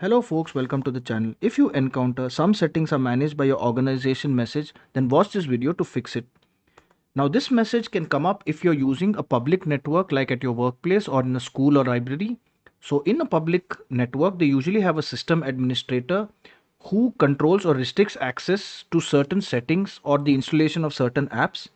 Hello folks, welcome to the channel. If you encounter some settings are managed by your organization message, then watch this video to fix it. Now this message can come up if you're using a public network like at your workplace or in a school or library. So in a public network, they usually have a system administrator who controls or restricts access to certain settings or the installation of certain apps.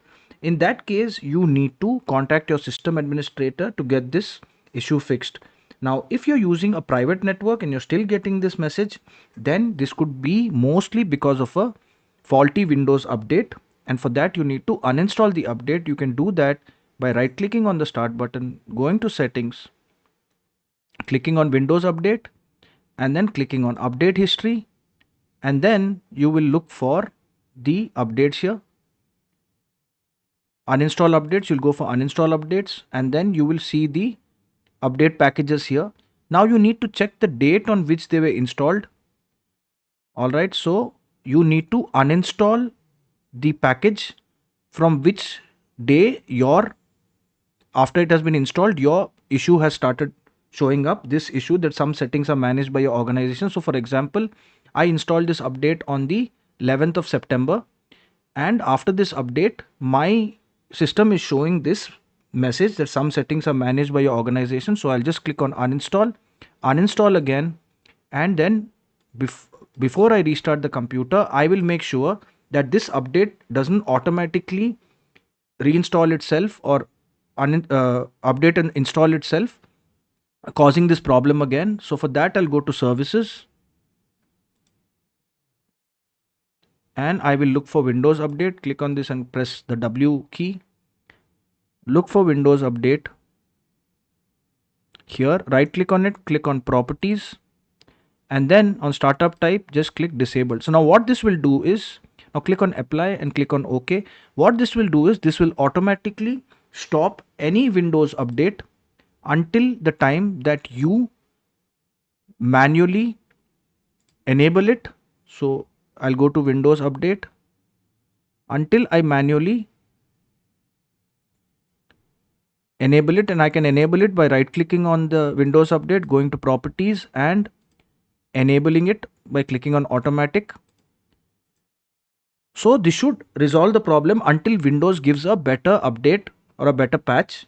In that case, you need to contact your system administrator to get this issue fixed. Now, if you're using a private network and you're still getting this message, then this could be mostly because of a faulty Windows update. And for that, you need to uninstall the update. You can do that by right clicking on the start button, going to settings, clicking on Windows Update, and then clicking on Update History. And then you will look for the updates here. Uninstall updates, you'll go for uninstall updates, and then you will see the update packages here. Now you need to check the date on which they were installed. All right, so you need to uninstall the package from which day after it has been installed, your issue has started showing up. This issue that some settings are managed by your organization. So for example, I installed this update on the 11th of September, and after this update, my system is showing this message that some settings are managed by your organization. So I'll just click on uninstall, uninstall again, and then before I restart the computer, I will make sure that this update doesn't automatically reinstall itself or update and install itself, causing this problem again. So for that, I'll go to services and I will look for Windows Update. Click on this and press the W key. Look for Windows Update. Here, right click on it, click on Properties, and then on Startup Type, just click Disabled. So now what this will do is, now click on Apply and click on OK. What this will do is, this will automatically stop any Windows Update until the time that you manually enable it. So I'll go to Windows Update until I manually enable it, and I can enable it by right clicking on the Windows Update, going to Properties and enabling it by clicking on Automatic. So this should resolve the problem until Windows gives a better update or a better patch.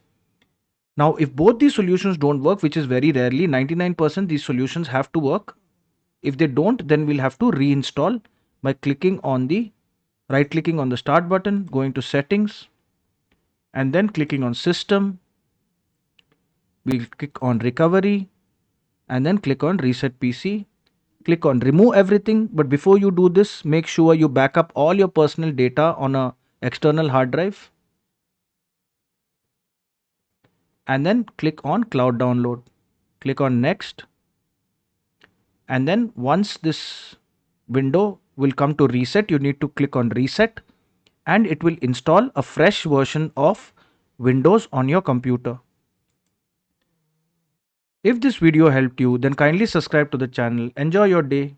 Now if both these solutions don't work, which is very rarely, 99% these solutions have to work. If they don't, then we'll have to reinstall by clicking on the right clicking on the start button, going to settings, and then clicking on system. We'll click on recovery and then click on reset PC. Click on remove everything, but before you do this, make sure you back up all your personal data on a external hard drive, and then click on cloud download. Click on next, and then once this window will come to reset, you need to click on reset and it will install a fresh version of Windows on your computer. If this video helped you, then kindly subscribe to the channel. Enjoy your day.